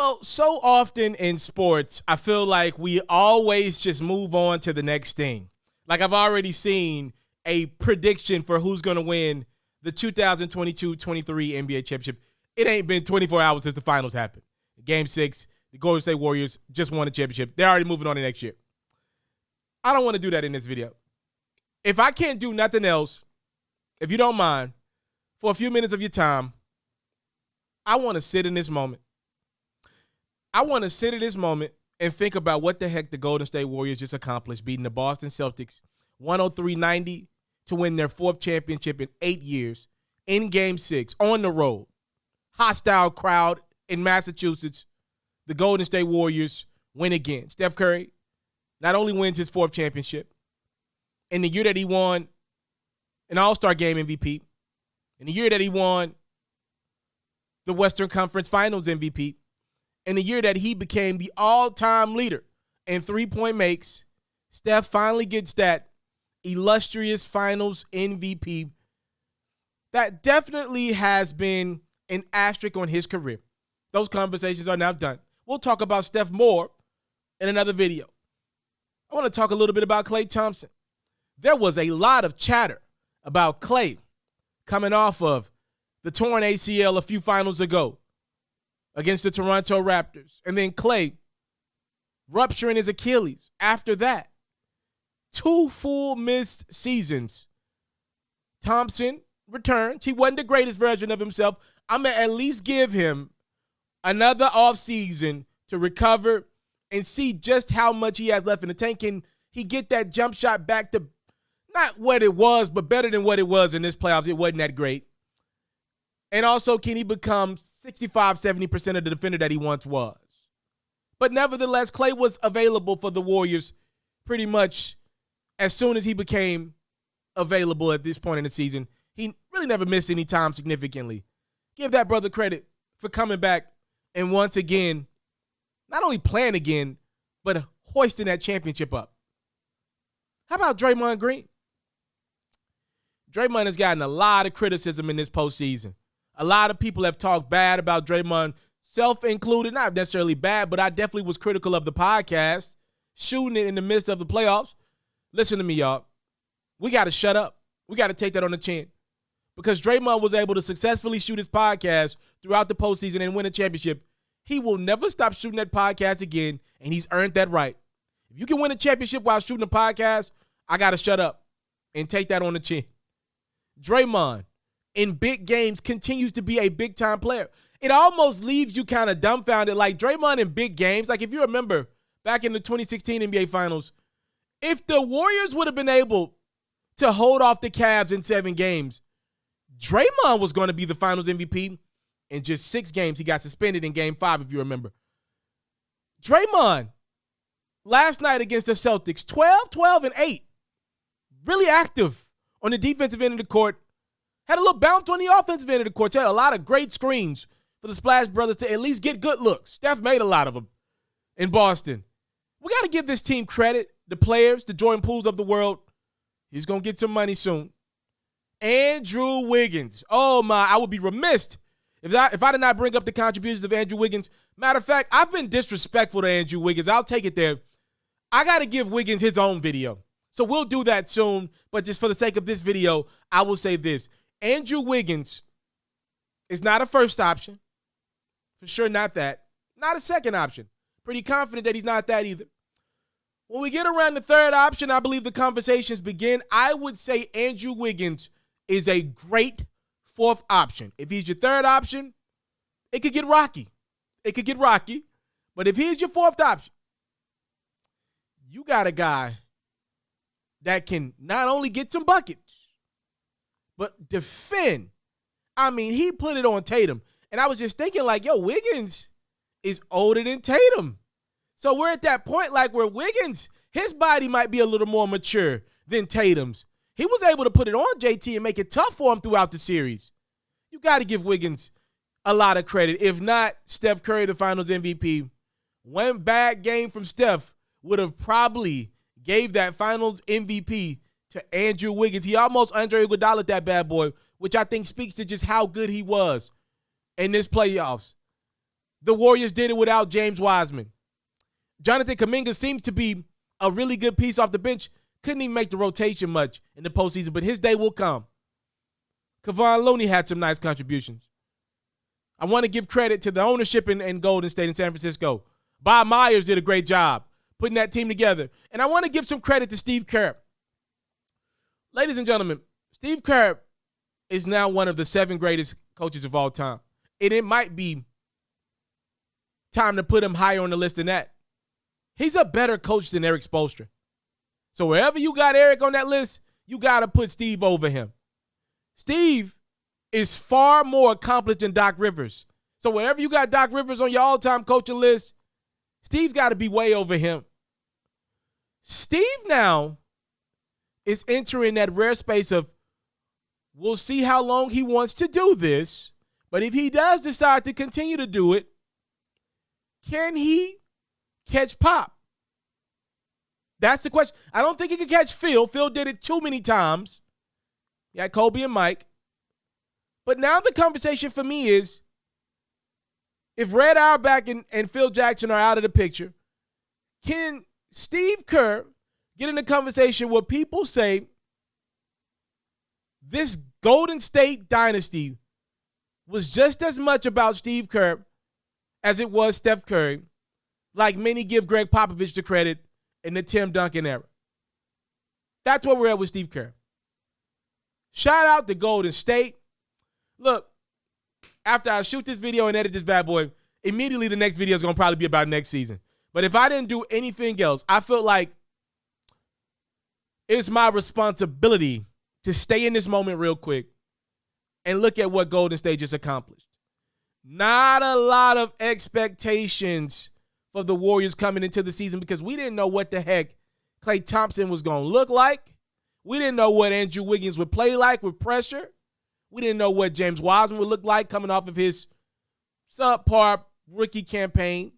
Well, so often in sports, I feel like we always just move on to the next thing. Like I've already seen a prediction for who's going to win the 2022-23 NBA championship. It ain't been 24 hours since the finals happened. Game 6, the Golden State Warriors just won the championship. They're already moving on to next year. I don't want to do that in this video. If I can't do nothing else, if you don't mind, for a few minutes of your time, I want to sit in this moment. I want to sit in this moment and think about what the heck the Golden State Warriors just accomplished, beating the Boston Celtics 103-90 to win their 4th championship in 8 years in Game 6 on the road. Hostile crowd in Massachusetts. The Golden State Warriors win again. Steph Curry not only wins his 4th championship, in the year that he won an All-Star Game MVP, in the year that he won the Western Conference Finals MVP, in the year that he became the all-time leader in three-point makes, Steph finally gets that illustrious Finals MVP. That definitely has been an asterisk on his career. Those conversations are now done. We'll talk about Steph more in another video. I want to talk a little bit about Klay Thompson. There was a lot of chatter about Klay coming off of the torn ACL a few finals ago against the Toronto Raptors. And then Klay rupturing his Achilles after that. 2 full missed seasons. Thompson returns. He wasn't the greatest version of himself. I'm going to at least give him another offseason to recover and see just how much he has left in the tank. Can he get that jump shot back to not what it was, but better than what it was in this playoffs? It wasn't that great. And also, can he become 65-70% of the defender that he once was? But nevertheless, Klay was available for the Warriors pretty much as soon as he became available at this point in the season. He really never missed any time significantly. Give that brother credit for coming back and once again, not only playing again, but hoisting that championship up. How about Draymond Green? Draymond has gotten a lot of criticism in this postseason. A lot of people have talked bad about Draymond, self-included. Not necessarily bad, but I definitely was critical of the podcast, shooting it in the midst of the playoffs. Listen to me, y'all. We got to shut up. We got to take that on the chin. Because Draymond was able to successfully shoot his podcast throughout the postseason and win a championship. He will never stop shooting that podcast again, and he's earned that right. If you can win a championship while shooting a podcast, I got to shut up and take that on the chin. Draymond, in big games, continues to be a big-time player. It almost leaves you kind of dumbfounded. Like Draymond in big games, like if you remember back in the 2016 NBA Finals, if the Warriors would have been able to hold off the Cavs in 7 games, Draymond was going to be the Finals MVP. In just 6 games, he got suspended in Game 5, if you remember. Draymond, last night against the Celtics, 12, and 8. Really active on the defensive end of the court. Had a little bounce on the offensive end of the court. Had a lot of great screens for the Splash Brothers to at least get good looks. Steph made a lot of them in Boston. We got to give this team credit, the players, the Jordan Pooles of the world. He's going to get some money soon. Andrew Wiggins. Oh, my, I would be remiss if I did not bring up the contributions of Andrew Wiggins. Matter of fact, I've been disrespectful to Andrew Wiggins. I'll take it there. I got to give Wiggins his own video. So we'll do that soon. But just for the sake of this video, I will say this. Andrew Wiggins is not a first option. For sure not that. Not a second option. Pretty confident that he's not that either. When we get around the third option, I believe the conversations begin. I would say Andrew Wiggins is a great 4th option. If he's your 3rd option, it could get rocky. It could get rocky. But if he's your 4th option, you got a guy that can not only get some buckets, but defend. I mean, he put it on Tatum. And I was just thinking like, yo, Wiggins is older than Tatum. So we're at that point like where Wiggins, his body might be a little more mature than Tatum's. He was able to put it on JT and make it tough for him throughout the series. You got to give Wiggins a lot of credit. If not, Steph Curry, the Finals MVP. One bad game from Steph would have probably gave that Finals MVP to Andrew Wiggins. He almost Andre Iguodala that bad boy, which I think speaks to just how good he was in this playoffs. the Warriors did it without James Wiseman. Jonathan Kuminga seems to be a really good piece off the bench. Couldn't even make the rotation much in the postseason, but his day will come. Kevon Looney had some nice contributions. I want to give credit to the ownership in Golden State and San Francisco. Bob Myers did a great job putting that team together. And I want to give some credit to Steve Kerr. Ladies and gentlemen, Steve Kerr is now one of the 7 greatest coaches of all time. And it might be time to put him higher on the list than that. He's a better coach than Eric Spoelstra. So wherever you got Eric on that list, you got to put Steve over him. Steve is far more accomplished than Doc Rivers. So wherever you got Doc Rivers on your all-time coaching list, Steve's got to be way over him. Steve now is entering that rare space of, we'll see how long he wants to do this, but if he does decide to continue to do it, can he catch Pop? That's the question. I don't think he can catch Phil. Phil did it too many times. He had Kobe and Mike. But now the conversation for me is, if Red Auerbach and Phil Jackson are out of the picture, can Steve Kerr get in a conversation where people say this Golden State dynasty was just as much about Steve Kerr as it was Steph Curry, like many give Greg Popovich the credit in the Tim Duncan era? That's where we're at with Steve Kerr. Shout out to Golden State. Look, after I shoot this video and edit this bad boy, immediately the next video is going to probably be about next season. But if I didn't do anything else, I felt like it's my responsibility to stay in this moment real quick and look at what Golden State just accomplished. Not a lot of expectations for the Warriors coming into the season because we didn't know what the heck Klay Thompson was going to look like. We didn't know what Andrew Wiggins would play like with pressure. We didn't know what James Wiseman would look like coming off of his subpar rookie campaign.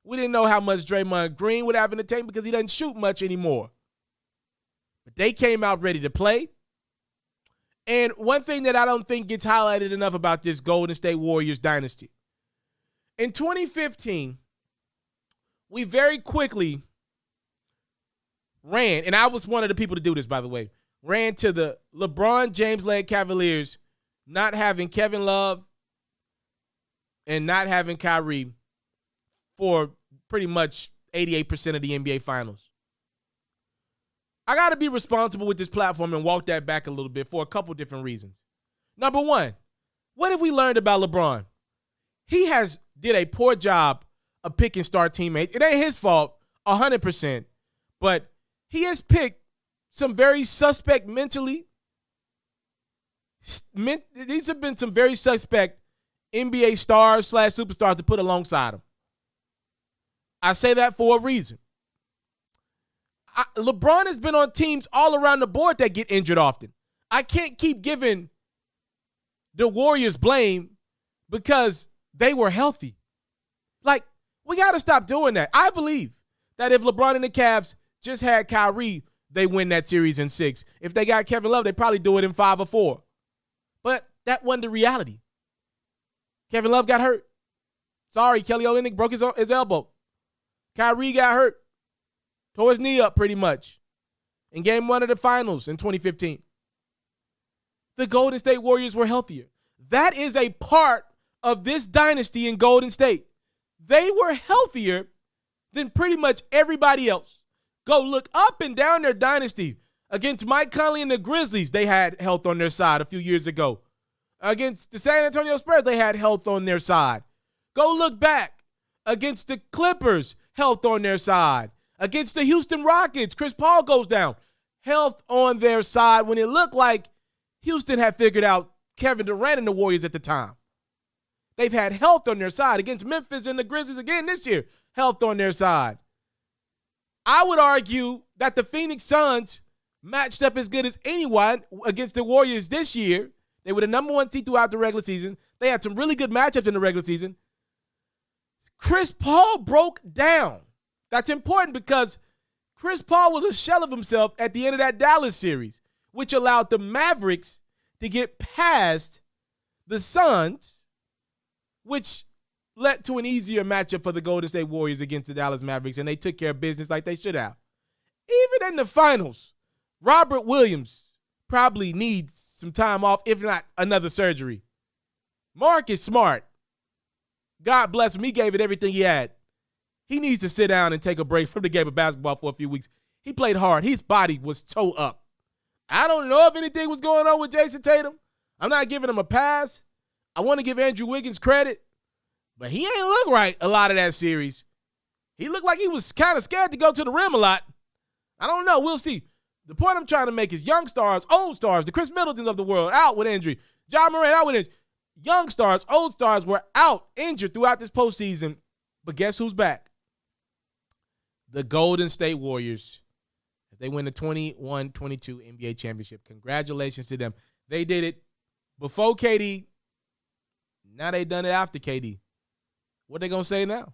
We didn't know how much Draymond Green would have in the tank because he doesn't shoot much anymore. But they came out ready to play. And one thing that I don't think gets highlighted enough about this Golden State Warriors dynasty. In 2015, we very quickly ran, and I was one of the people to do this, by the way, ran to the LeBron James-led Cavaliers not having Kevin Love and not having Kyrie for pretty much 88% of the NBA Finals. I got to be responsible with this platform and walk that back a little bit for a couple different reasons. Number one, what have we learned about LeBron? He did a poor job of picking star teammates. It ain't his fault, 100%, but he has picked some very suspect mentally. These have been some very suspect NBA stars / superstars to put alongside him. I say that for a reason. LeBron has been on teams all around the board that get injured often. I can't keep giving the Warriors blame because they were healthy. Like, we got to stop doing that. I believe that if LeBron and the Cavs just had Kyrie, they win that series in 6. If they got Kevin Love, they probably do it in 5 or 4. But that wasn't the reality. Kevin Love got hurt. Sorry, Kelly Olynyk broke his elbow. Kyrie got hurt. Tore his knee up pretty much in game 1 of the finals in 2015. The Golden State Warriors were healthier. That is a part of this dynasty in Golden State. They were healthier than pretty much everybody else. Go look up and down their dynasty. Against Mike Conley and the Grizzlies, they had health on their side a few years ago. Against the San Antonio Spurs, they had health on their side. Go look back. Against the Clippers, health on their side. Against the Houston Rockets, Chris Paul goes down. Health on their side when it looked like Houston had figured out Kevin Durant and the Warriors at the time. They've had health on their side. Against Memphis and the Grizzlies again this year, health on their side. I would argue that the Phoenix Suns matched up as good as anyone against the Warriors this year. They were the number 1 seed throughout the regular season. They had some really good matchups in the regular season. Chris Paul broke down. That's important because Chris Paul was a shell of himself at the end of that Dallas series, which allowed the Mavericks to get past the Suns, which led to an easier matchup for the Golden State Warriors against the Dallas Mavericks, and they took care of business like they should have. Even in the finals, Robert Williams probably needs some time off, if not another surgery. Marcus Smart, God bless him, he gave it everything he had. He needs to sit down and take a break from the game of basketball for a few weeks. He played hard. His body was toe up. I don't know if anything was going on with Jason Tatum. I'm not giving him a pass. I want to give Andrew Wiggins credit, but he ain't look right a lot of that series. He looked like he was kind of scared to go to the rim a lot. I don't know. We'll see. The point I'm trying to make is young stars, old stars, the Chris Middletons of the world, out with injury. John Moran out with injury. Young stars, old stars were out injured throughout this postseason. But guess who's back? The Golden State Warriors. They win the 21-22 NBA championship. Congratulations to them. They did it before KD. Now they done it after KD. What they going to say now?